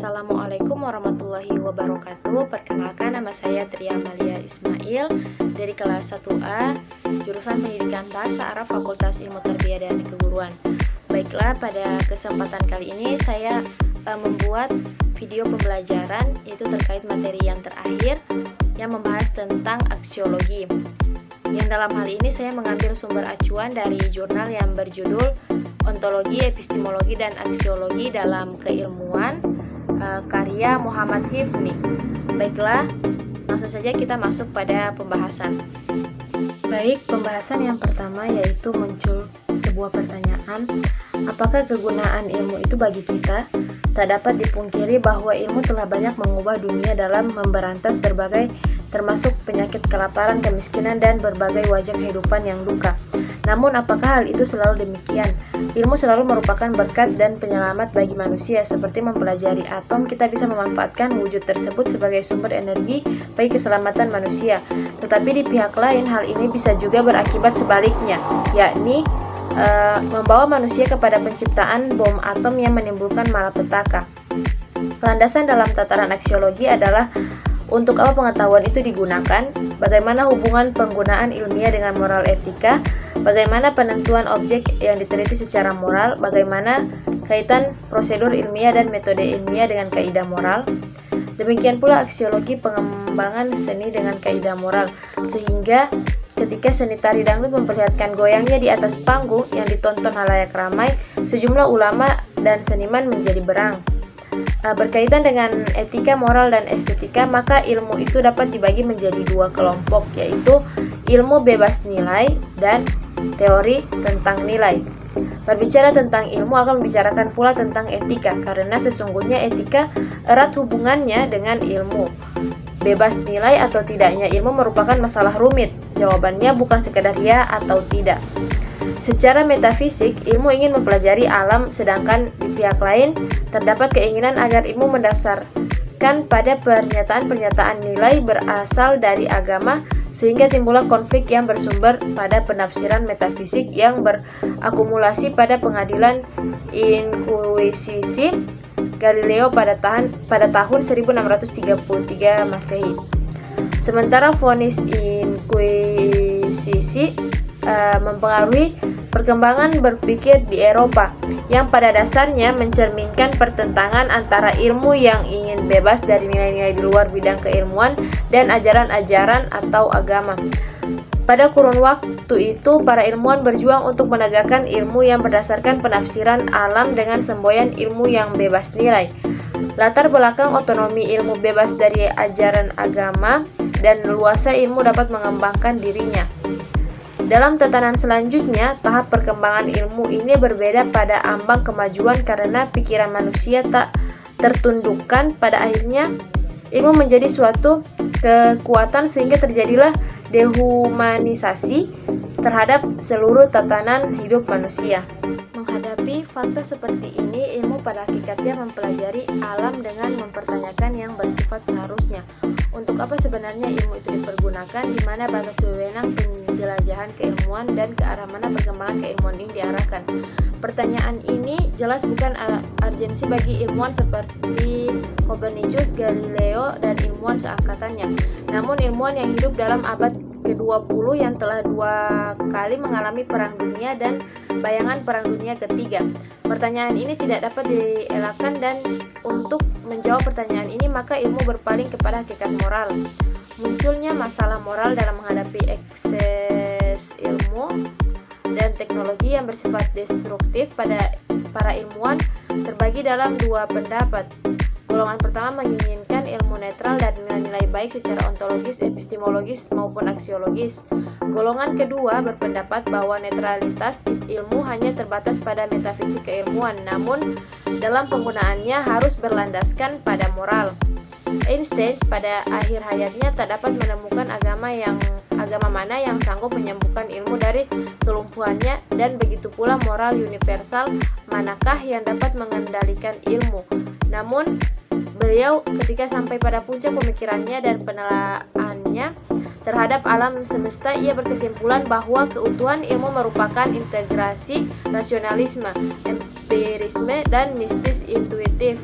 Assalamualaikum warahmatullahi wabarakatuh. Perkenalkan, nama saya Tria Amalia Ismail dari kelas 1A, jurusan Pendidikan Bahasa Arab Fakultas Ilmu Tarbiyah dan Keguruan. Baiklah, pada kesempatan kali ini saya membuat video pembelajaran yaitu terkait materi yang terakhir yang membahas tentang aksiologi. Yang dalam hal ini saya mengambil sumber acuan dari jurnal yang berjudul Ontologi, Epistemologi, dan Aksiologi dalam Keilmuan, karya Muhammad Hifni. Baiklah, langsung saja kita masuk pada pembahasan. Baik, pembahasan yang pertama yaitu muncul sebuah pertanyaan, apakah kegunaan ilmu itu bagi kita? Tak dapat dipungkiri bahwa ilmu telah banyak mengubah dunia dalam memberantas berbagai termasuk penyakit kelaparan, kemiskinan, dan berbagai wajah kehidupan yang duka. Namun apakah hal itu selalu demikian? Ilmu selalu merupakan berkat dan penyelamat bagi manusia. Seperti mempelajari atom, kita bisa memanfaatkan wujud tersebut sebagai sumber energi bagi keselamatan manusia. Tetapi di pihak lain, hal ini bisa juga berakibat sebaliknya, yakni membawa manusia kepada penciptaan bom atom yang menimbulkan malapetaka. Landasan dalam tataran aksiologi adalah untuk apa pengetahuan itu digunakan, bagaimana hubungan penggunaan ilmiah dengan moral etika, bagaimana penentuan objek yang diteliti secara moral, bagaimana kaitan prosedur ilmiah dan metode ilmiah dengan kaidah moral. Demikian pula aksiologi pengembangan seni dengan kaidah moral, sehingga ketika seni tari dangdut memperlihatkan goyangnya di atas panggung yang ditonton halayak ramai, sejumlah ulama dan seniman menjadi berang. Berkaitan dengan etika, moral, dan estetika, maka ilmu itu dapat dibagi menjadi dua kelompok, yaitu ilmu bebas nilai dan teori tentang nilai. Berbicara tentang ilmu akan membicarakan pula tentang etika, karena sesungguhnya etika erat hubungannya dengan ilmu. Bebas nilai atau tidaknya ilmu merupakan masalah rumit. Jawabannya bukan sekedar ya atau tidak. Secara metafisik, ilmu ingin mempelajari alam, sedangkan di pihak lain terdapat keinginan agar ilmu mendasarkan pada pernyataan-pernyataan nilai berasal dari agama, sehingga timbullah konflik yang bersumber pada penafsiran metafisik yang berakumulasi pada pengadilan Inkuisisi Galileo pada tahun 1633 Masehi. Sementara vonis Inkuisisi mempengaruhi perkembangan berpikir di Eropa yang pada dasarnya mencerminkan pertentangan antara ilmu yang ingin bebas dari nilai-nilai di luar bidang keilmuan dan ajaran-ajaran atau agama. Pada kurun waktu itu, para ilmuwan berjuang untuk menegakkan ilmu yang berdasarkan penafsiran alam dengan semboyan ilmu yang bebas nilai. Latar belakang otonomi ilmu bebas dari ajaran agama dan luasa ilmu dapat mengembangkan dirinya. Dalam tatanan selanjutnya, tahap perkembangan ilmu ini berbeda pada ambang kemajuan karena pikiran manusia tak tertundukkan. Pada akhirnya, ilmu menjadi suatu kekuatan sehingga terjadilah dehumanisasi terhadap seluruh tatanan hidup manusia. Menghadapi fakta seperti ini, ilmu pada hakikatnya mempelajari alam dengan mempertanyakan yang bersifat seharusnya. Untuk apa sebenarnya ilmu itu dipergunakan, di mana batas wewenang penjelajahan keilmuan, dan ke arah mana perkembangan keilmuan ini diarahkan. Pertanyaan ini jelas bukan urgensi bagi ilmuwan seperti Copernicus, Galileo, dan ilmuwan seangkatannya. Namun ilmuwan yang hidup dalam abad ke-20 yang telah 2 kali mengalami perang dunia dan bayangan perang dunia ketiga. Pertanyaan ini tidak dapat dielakkan, dan untuk menjawab pertanyaan ini maka ilmu berpaling kepada hakikat moral. Munculnya masalah moral dalam menghadapi ekses ilmu dan teknologi yang bersifat destruktif pada para ilmuwan terbagi dalam dua pendapat. Golongan pertama menginginkan ilmu netral dan nilai-nilai baik secara ontologis, epistemologis, maupun aksiologis. Golongan kedua berpendapat bahwa netralitas ilmu hanya terbatas pada metafisik keilmuan, namun dalam penggunaannya harus berlandaskan pada moral. Einstein pada akhir hayatnya tak dapat menemukan agama mana yang sanggup menyembuhkan ilmu dari kelumpuhannya, dan begitu pula moral universal manakah yang dapat mengendalikan ilmu. Namun beliau ketika sampai pada puncak pemikirannya dan penelaannya terhadap alam semesta, ia berkesimpulan bahwa keutuhan ilmu merupakan integrasi rasionalisme, empirisme, dan mistis intuitif.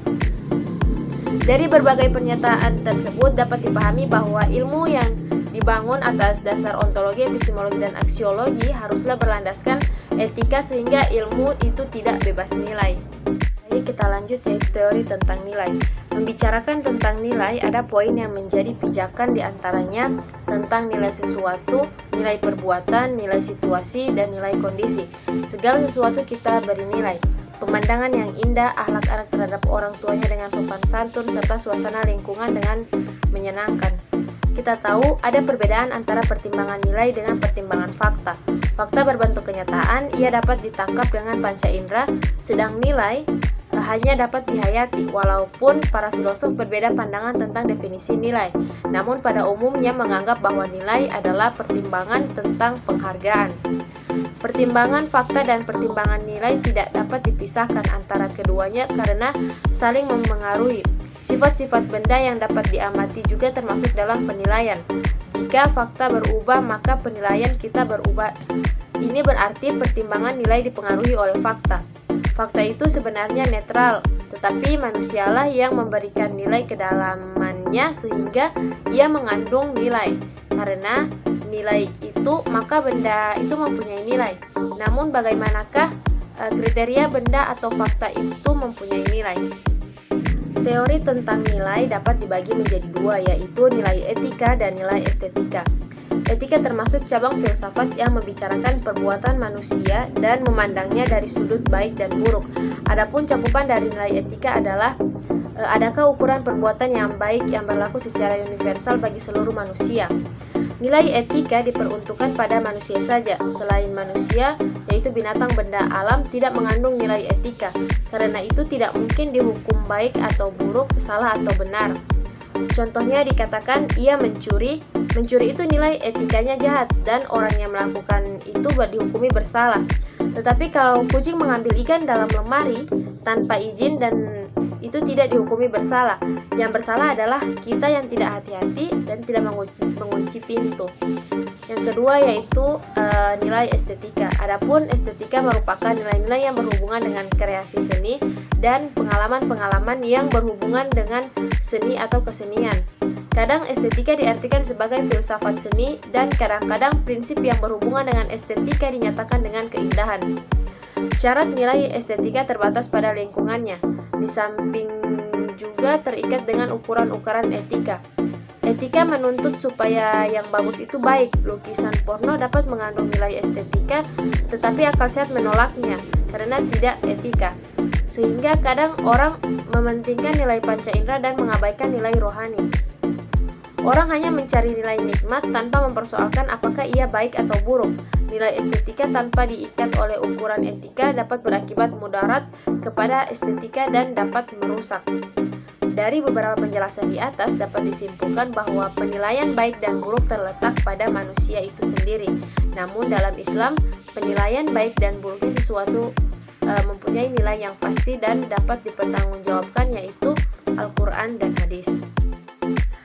Dari berbagai pernyataan tersebut dapat dipahami bahwa ilmu yang dibangun atas dasar ontologi, epistemologi, dan aksiologi haruslah berlandaskan etika sehingga ilmu itu tidak bebas nilai. Jadi kita lanjut yaitu teori tentang nilai. Membicarakan tentang nilai, ada poin yang menjadi pijakan diantaranya tentang nilai sesuatu, nilai perbuatan, nilai situasi, dan nilai kondisi. Segala sesuatu kita beri nilai. Pemandangan yang indah, akhlak anak terhadap orang tuanya dengan sopan santun, serta suasana lingkungan dengan menyenangkan. Kita tahu ada perbedaan antara pertimbangan nilai dengan pertimbangan fakta. Fakta berbentuk kenyataan, ia dapat ditangkap dengan panca indera, sedang nilai hanya dapat dihayati, walaupun para filosof berbeda pandangan tentang definisi nilai. Namun pada umumnya menganggap bahwa nilai adalah pertimbangan tentang penghargaan. Pertimbangan fakta dan pertimbangan nilai tidak dapat dipisahkan antara keduanya karena saling memengaruhi. Sifat-sifat benda yang dapat diamati juga termasuk dalam penilaian. Jika fakta berubah, maka penilaian kita berubah. Ini berarti pertimbangan nilai dipengaruhi oleh fakta. Fakta itu sebenarnya netral, tetapi manusialah yang memberikan nilai kedalamannya sehingga ia mengandung nilai. Karena nilai itu, maka benda itu mempunyai nilai. Namun bagaimanakah kriteria benda atau fakta itu mempunyai nilai? Teori tentang nilai dapat dibagi menjadi dua, yaitu nilai etika dan nilai estetika. Etika termasuk cabang filsafat yang membicarakan perbuatan manusia dan memandangnya dari sudut baik dan buruk. Adapun cakupan dari nilai etika adalah adakah ukuran perbuatan yang baik yang berlaku secara universal bagi seluruh manusia. Nilai etika diperuntukkan pada manusia saja. Selain manusia, yaitu binatang, benda, alam, tidak mengandung nilai etika. Karena itu tidak mungkin dihukum baik atau buruk, salah atau benar. Contohnya dikatakan ia mencuri. Mencuri itu nilai etikanya jahat dan orang yang melakukan itu dihukumi bersalah. Tetapi kalau kucing mengambil ikan dalam lemari tanpa izin dan itu tidak dihukumi bersalah. Yang bersalah adalah kita yang tidak hati-hati dan tidak mengunci pintu. Yang kedua yaitu nilai estetika. Adapun estetika merupakan nilai-nilai yang berhubungan dengan kreasi seni dan pengalaman-pengalaman yang berhubungan dengan seni atau kesenian. Kadang estetika diartikan sebagai filsafat seni dan kadang-kadang prinsip yang berhubungan dengan estetika dinyatakan dengan keindahan. Syarat nilai estetika terbatas pada lingkungannya, di samping juga terikat dengan ukuran-ukuran etika. Etika menuntut supaya yang bagus itu baik. Lukisan porno dapat mengandung nilai estetika, tetapi akal sehat menolaknya karena tidak etika. Sehingga kadang orang mementingkan nilai panca indera dan mengabaikan nilai rohani. Orang hanya mencari nilai nikmat tanpa mempersoalkan apakah ia baik atau buruk. Nilai estetika tanpa diikat oleh ukuran etika dapat berakibat mudarat kepada estetika dan dapat merusak. Dari beberapa penjelasan di atas dapat disimpulkan bahwa penilaian baik dan buruk terletak pada manusia itu sendiri. Namun dalam Islam, penilaian baik dan buruk itu sesuatu mempunyai nilai yang pasti dan dapat dipertanggungjawabkan, yaitu Al-Quran dan hadis.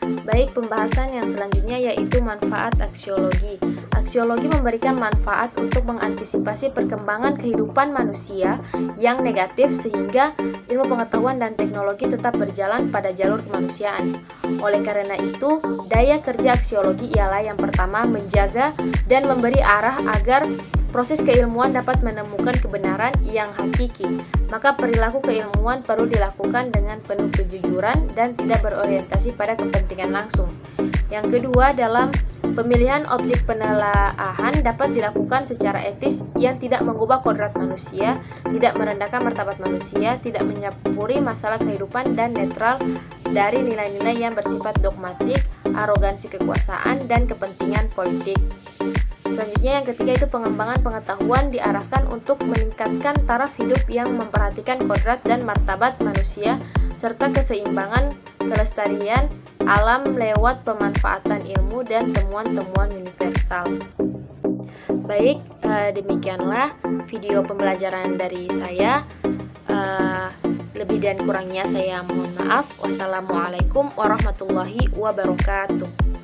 Baik, pembahasan yang selanjutnya yaitu manfaat aksiologi. Aksiologi memberikan manfaat untuk mengantisipasi perkembangan kehidupan manusia yang negatif sehingga ilmu pengetahuan dan teknologi tetap berjalan pada jalur kemanusiaan. Oleh karena itu, daya kerja aksiologi ialah yang pertama menjaga dan memberi arah agar proses keilmuan dapat menemukan kebenaran yang hakiki. Maka perilaku keilmuan perlu dilakukan dengan penuh kejujuran dan tidak berorientasi pada kepentingan langsung. Yang kedua, dalam pemilihan objek penelaahan dapat dilakukan secara etis yang tidak mengubah kodrat manusia, tidak merendahkan martabat manusia, tidak menyampuri masalah kehidupan, dan netral dari nilai-nilai yang bersifat dogmatik, arogansi kekuasaan, dan kepentingan politik. Selanjutnya yang ketiga itu pengembangan pengetahuan diarahkan untuk meningkatkan taraf hidup yang memperhatikan kodrat dan martabat manusia serta keseimbangan kelestarian alam lewat pemanfaatan ilmu dan temuan-temuan universal. Baik, demikianlah video pembelajaran dari saya. Lebih dan kurangnya saya mohon maaf. Wassalamualaikum warahmatullahi wabarakatuh.